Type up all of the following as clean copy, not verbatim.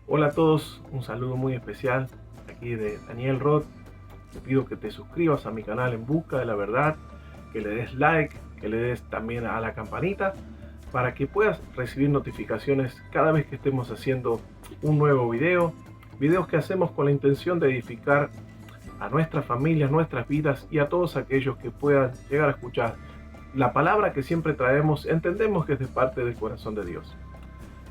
Hola a todos, un saludo muy especial aquí de Daniel Roth. Te pido que te suscribas a mi canal En Busca de la Verdad, que le des like, que le des también a la campanita para que puedas recibir notificaciones cada vez que estemos haciendo un nuevo videos que hacemos con la intención de edificar a nuestras familias, nuestras vidas y a todos aquellos que puedan llegar a escuchar la palabra que siempre traemos. Entendemos que es de parte del corazón de Dios.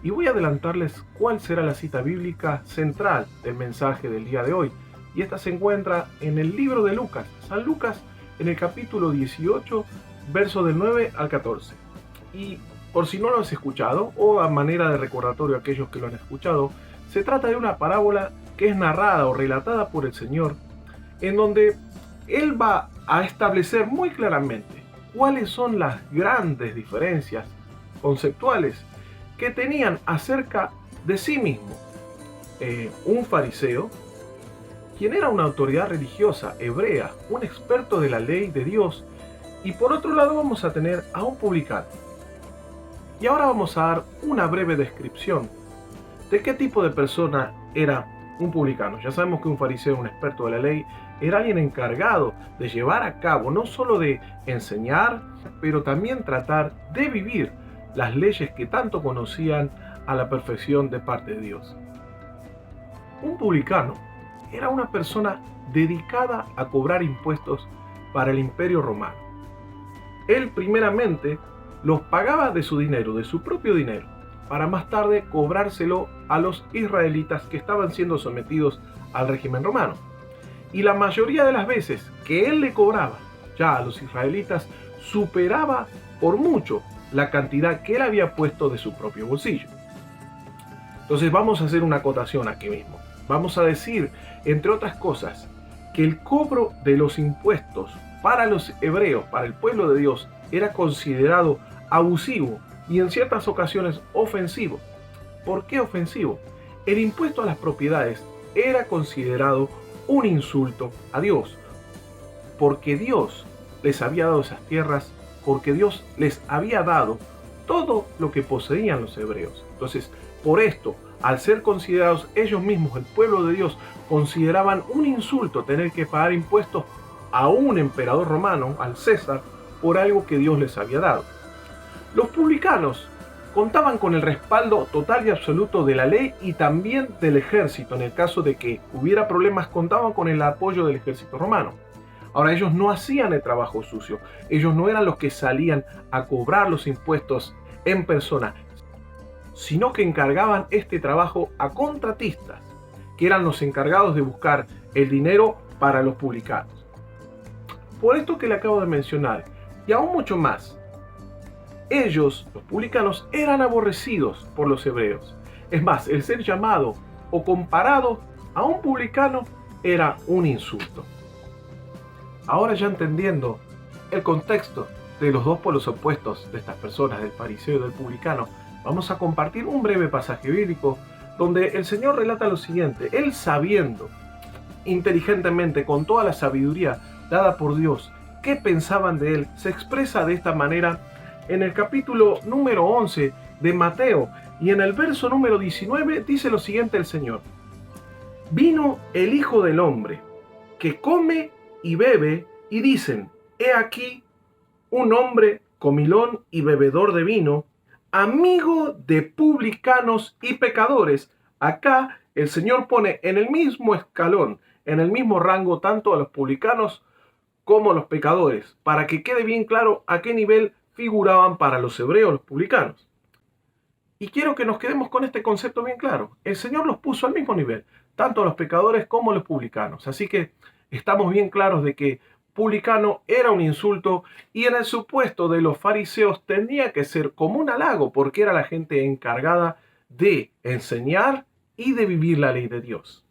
Y voy a adelantarles cuál será la cita bíblica central del mensaje del día de hoy. Y esta se encuentra en el libro de Lucas, San Lucas, en el capítulo 18, verso del 9 al 14. Y por si no lo has escuchado, o a manera de recordatorio a aquellos que lo han escuchado, se trata de una parábola que es narrada o relatada por el Señor, en donde Él va a establecer muy claramente cuáles son las grandes diferencias conceptuales que tenían acerca de sí mismo. Un fariseo, quien era una autoridad religiosa hebrea, un experto de la ley de Dios, y por otro lado vamos a tener a un publicano. Y ahora vamos a dar una breve descripción de qué tipo de persona era un publicano. Ya sabemos que un fariseo, un experto de la ley, era alguien encargado de llevar a cabo, no solo de enseñar, pero también tratar de vivir las leyes que tanto conocían a la perfección de parte de Dios. Un publicano era una persona dedicada a cobrar impuestos para el Imperio Romano. Él primeramente los pagaba de su dinero, de su propio dinero, para más tarde cobrárselo a los israelitas que estaban siendo sometidos al régimen romano. Y la mayoría de las veces que él le cobraba ya a los israelitas superaba por mucho la cantidad que él había puesto de su propio bolsillo. Entonces vamos a hacer una acotación aquí mismo. Vamos a decir, entre otras cosas, que el cobro de los impuestos para los hebreos, para el pueblo de Dios, era considerado abusivo y en ciertas ocasiones ofensivo. ¿Por qué ofensivo? El impuesto a las propiedades era considerado un insulto a Dios, porque Dios les había dado esas tierras, porque Dios les había dado todo lo que poseían los hebreos. Entonces, por esto, al ser considerados ellos mismos el pueblo de Dios, consideraban un insulto tener que pagar impuestos a un emperador romano, al César, por algo que Dios les había dado. Los publicanos contaban con el respaldo total y absoluto de la ley y también del ejército. En el caso de que hubiera problemas, contaban con el apoyo del ejército romano. Ahora, ellos no hacían el trabajo sucio, ellos no eran los que salían a cobrar los impuestos en persona, sino que encargaban este trabajo a contratistas, que eran los encargados de buscar el dinero para los publicanos. Por esto que le acabo de mencionar, y aún mucho más, ellos, los publicanos, eran aborrecidos por los hebreos. Es más, el ser llamado o comparado a un publicano era un insulto. Ahora, ya entendiendo el contexto de los dos polos opuestos de estas personas, del fariseo y del publicano, vamos a compartir un breve pasaje bíblico donde el Señor relata lo siguiente. Él, sabiendo inteligentemente, con toda la sabiduría dada por Dios, qué pensaban de él, se expresa de esta manera en el capítulo número 11 de Mateo, y en el verso número 19 dice lo siguiente el Señor: vino el Hijo del Hombre, que come y bebe, y dicen, he aquí un hombre comilón y bebedor de vino, amigo de publicanos y pecadores. Acá el Señor pone en el mismo escalón, en el mismo rango, tanto a los publicanos como a los pecadores, para que quede bien claro a qué nivel figuraban para los hebreos los publicanos. Y quiero que nos quedemos con este concepto bien claro. El Señor los puso al mismo nivel, tanto a los pecadores como a los publicanos. Así que estamos bien claros de que publicano era un insulto, y en el supuesto de los fariseos tenía que ser como un halago, porque era la gente encargada de enseñar y de vivir la ley de Dios.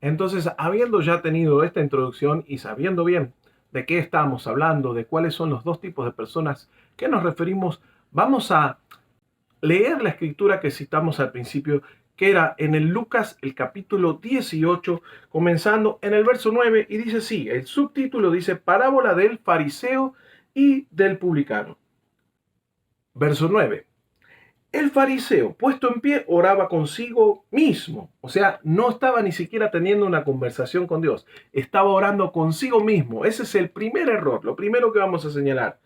Entonces, habiendo ya tenido esta introducción y sabiendo bien de qué estamos hablando, de cuáles son los dos tipos de personas que nos referimos, vamos a leer la escritura que citamos al principio, que era en el Lucas, el capítulo 18, comenzando en el verso 9, y dice así, el subtítulo dice, parábola del fariseo y del publicano. Verso 9. El fariseo, puesto en pie, oraba consigo mismo. O sea, no estaba ni siquiera teniendo una conversación con Dios. Estaba orando consigo mismo. Ese es el primer error, lo primero que vamos a señalar.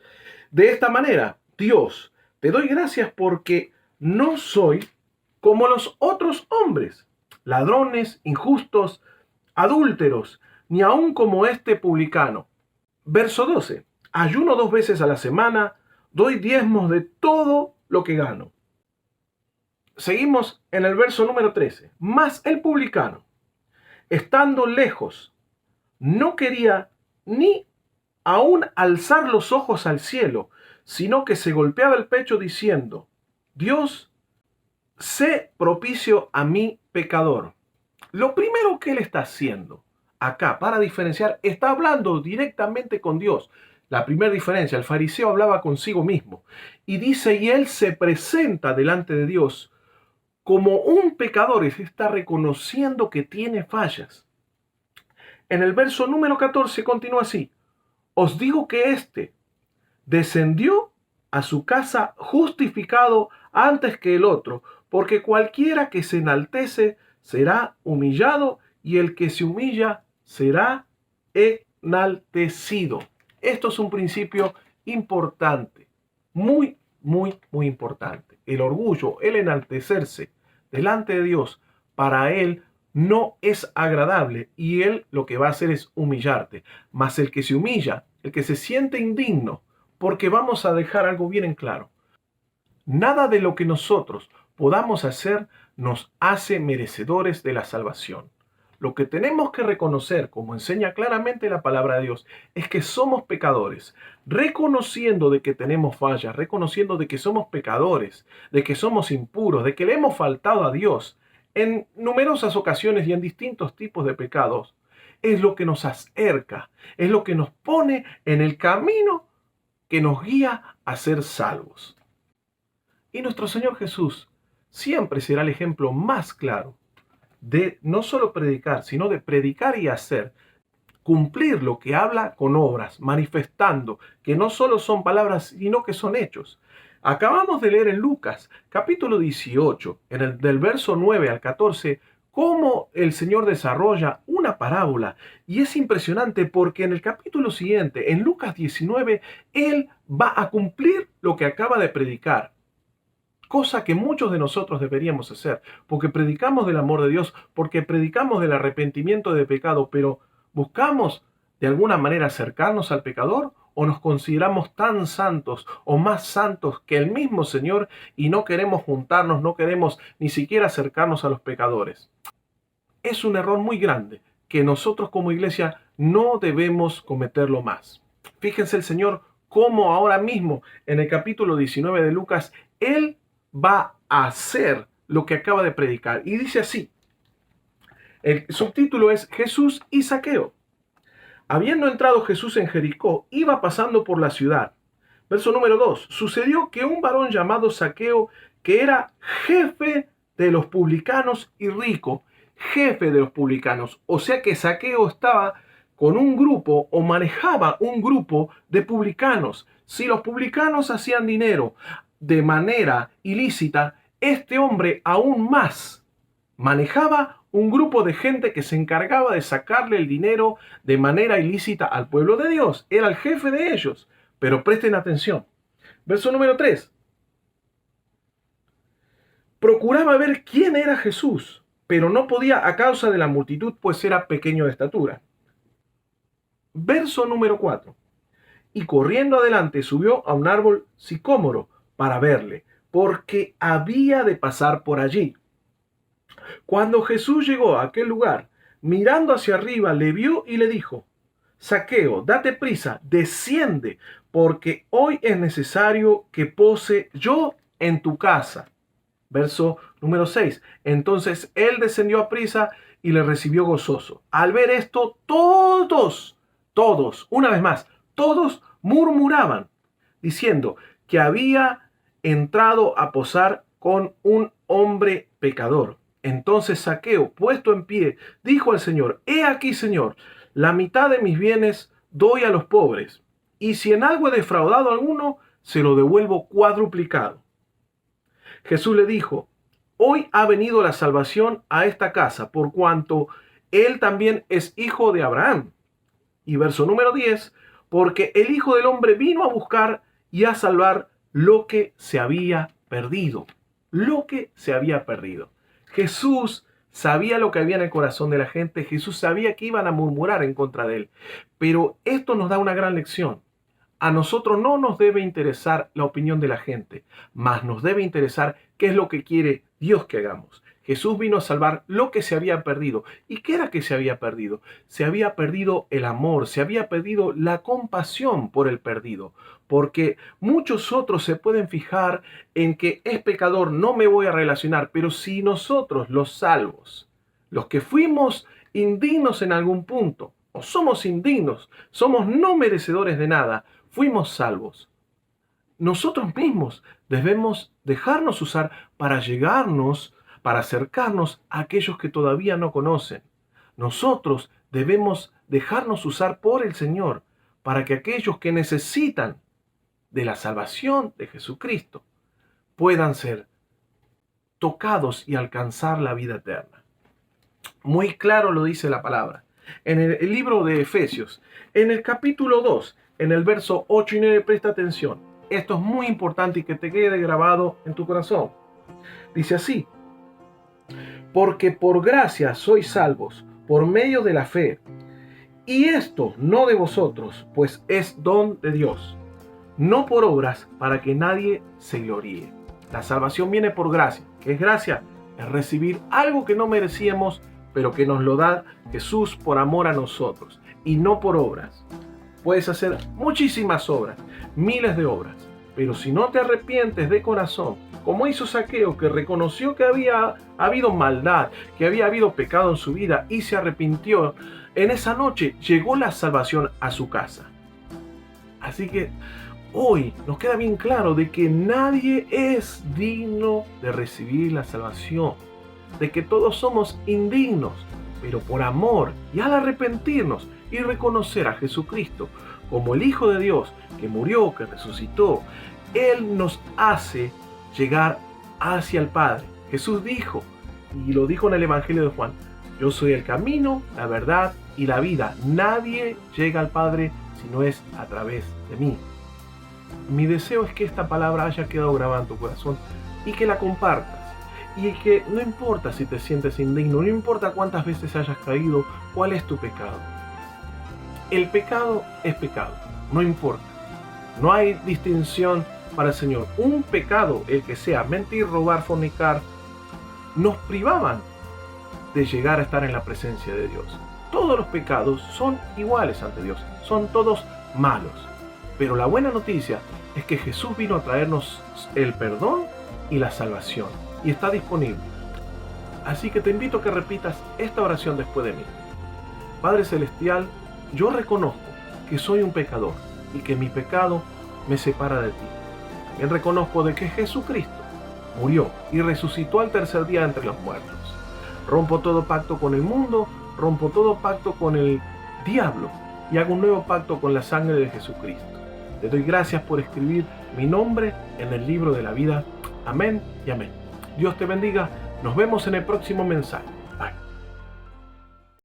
De esta manera, Dios, te doy gracias porque no soy como los otros hombres, ladrones, injustos, adúlteros, ni aun como este publicano. Verso 12. Ayuno 2 veces a la semana, doy diezmos de todo lo que gano. Seguimos en el verso número 13. Mas el publicano, estando lejos, no quería ni aún alzar los ojos al cielo, sino que se golpeaba el pecho diciendo, Dios, sé propicio a mi pecador. Lo primero que él está haciendo acá, para diferenciar, está hablando directamente con Dios. La primera diferencia, el fariseo hablaba consigo mismo. Y dice, y él se presenta delante de Dios como un pecador, está reconociendo que tiene fallas. En el verso número 14 continúa así. Os digo que éste descendió a su casa justificado antes que el otro, porque cualquiera que se enaltece será humillado y el que se humilla será enaltecido. Esto es un principio importante, muy importante. El orgullo, el enaltecerse delante de Dios, para Él no es agradable y Él lo que va a hacer es humillarte. Mas el que se humilla, el que se siente indigno, porque vamos a dejar algo bien en claro. Nada de lo que nosotros podamos hacer nos hace merecedores de la salvación. Lo que tenemos que reconocer, como enseña claramente la palabra de Dios, es que somos pecadores, reconociendo de que tenemos fallas, reconociendo de que somos pecadores, de que somos impuros, de que le hemos faltado a Dios en numerosas ocasiones y en distintos tipos de pecados. Es lo que nos acerca, es lo que nos pone en el camino que nos guía a ser salvos. Y nuestro Señor Jesús siempre será el ejemplo más claro de no solo predicar, sino de predicar y hacer, cumplir lo que habla con obras, manifestando que no solo son palabras, sino que son hechos. Acabamos de leer en Lucas, capítulo 18, del verso 9 al 14, cómo el Señor desarrolla una parábola. Y es impresionante porque en el capítulo siguiente, en Lucas 19, Él va a cumplir lo que acaba de predicar. Cosa que muchos de nosotros deberíamos hacer, porque predicamos del amor de Dios, porque predicamos del arrepentimiento de pecado, pero ¿buscamos de alguna manera acercarnos al pecador o nos consideramos tan santos o más santos que el mismo Señor y no queremos juntarnos, no queremos ni siquiera acercarnos a los pecadores? Es un error muy grande que nosotros como iglesia no debemos cometerlo más. Fíjense el Señor cómo ahora mismo en el capítulo 19 de Lucas, Él va a hacer lo que acaba de predicar. Y dice así, el subtítulo es Jesús y Zaqueo. Habiendo entrado Jesús en Jericó, iba pasando por la ciudad. Verso número 2. Sucedió que un varón llamado Zaqueo, que era jefe de los publicanos y rico, jefe de los publicanos, o sea que Zaqueo estaba con un grupo o manejaba un grupo de publicanos. Si los publicanos hacían dinero de manera ilícita, este hombre aún más manejaba un grupo de gente que se encargaba de sacarle el dinero de manera ilícita al pueblo de Dios. Era el jefe de ellos. Pero presten atención. Verso número 3. Procuraba ver quién era Jesús, pero no podía a causa de la multitud, pues era pequeño de estatura. Verso número 4. Y corriendo adelante subió a un árbol sicómoro para verle, porque había de pasar por allí. Cuando Jesús llegó a aquel lugar, mirando hacia arriba, le vio y le dijo, Zaqueo, date prisa, desciende, porque hoy es necesario que pose yo en tu casa. Verso número 6. Entonces él descendió a prisa y le recibió gozoso. Al ver esto, todos, una vez más, todos murmuraban, diciendo que había entrado a posar con un hombre pecador. Entonces Zaqueo, puesto en pie, dijo al Señor, he aquí, Señor, la mitad de mis bienes doy a los pobres, y si en algo he defraudado a alguno, se lo devuelvo cuadruplicado. Jesús le dijo: hoy ha venido la salvación a esta casa, por cuanto él también es hijo de Abraham. Y verso número 10, porque el Hijo del Hombre vino a buscar y a salvar lo que se había perdido. Lo que se había perdido. Jesús sabía lo que había en el corazón de la gente. Jesús sabía que iban a murmurar en contra de él. Pero esto nos da una gran lección. A nosotros no nos debe interesar la opinión de la gente, mas nos debe interesar qué es lo que quiere Dios que hagamos. Jesús vino a salvar lo que se había perdido. ¿Y qué era que se había perdido? Se había perdido el amor, se había perdido la compasión por el perdido. Porque muchos otros se pueden fijar en que es pecador, no me voy a relacionar, pero si nosotros los salvos, los que fuimos indignos en algún punto, o somos indignos, somos no merecedores de nada, fuimos salvos, nosotros mismos debemos dejarnos usar para llegarnos, para acercarnos a aquellos que todavía no conocen. Nosotros debemos dejarnos usar por el Señor para que aquellos que necesitan de la salvación de Jesucristo puedan ser tocados y alcanzar la vida eterna. Muy claro lo dice la palabra. En el libro de Efesios, en el capítulo 2, en el verso 8 y 9, presta atención. Esto es muy importante y que te quede grabado en tu corazón. Dice así: porque por gracia sois salvos, por medio de la fe. Y esto no de vosotros, pues es don de Dios, no por obras, para que nadie se gloríe. La salvación viene por gracia. ¿Qué es gracia? Es recibir algo que no merecíamos, pero que nos lo da Jesús por amor a nosotros, y no por obras. Puedes hacer muchísimas obras, miles de obras, pero si no te arrepientes de corazón, como hizo Zaqueo, que reconoció que había habido maldad, que había habido pecado en su vida y se arrepintió, en esa noche llegó la salvación a su casa. Así que hoy nos queda bien claro de que nadie es digno de recibir la salvación, de que todos somos indignos, pero por amor y al arrepentirnos y reconocer a Jesucristo como el Hijo de Dios, que murió, que resucitó, Él nos hace llegar hacia el Padre. Jesús dijo, y lo dijo en el Evangelio de Juan: yo soy el camino, la verdad y la vida. Nadie llega al Padre si no es a través de mí. Mi deseo es que esta palabra haya quedado grabada en tu corazón y que la compartas. Y que no importa si te sientes indigno, no importa cuántas veces hayas caído, cuál es tu pecado. El pecado es pecado, no importa. No hay distinción para el Señor. Un pecado, el que sea, mentir, robar, fornicar, nos privaban de llegar a estar en la presencia de Dios. Todos los pecados son iguales ante Dios, son todos malos. Pero la buena noticia es que Jesús vino a traernos el perdón y la salvación, y está disponible. Así que te invito a que repitas esta oración después de mí. Padre Celestial, yo reconozco que soy un pecador y que mi pecado me separa de ti. También reconozco de que Jesucristo murió y resucitó al tercer día entre los muertos. Rompo todo pacto con el mundo, rompo todo pacto con el diablo y hago un nuevo pacto con la sangre de Jesucristo. Te doy gracias por escribir mi nombre en el libro de la vida. Amén y amén. Dios te bendiga. Nos vemos en el próximo mensaje.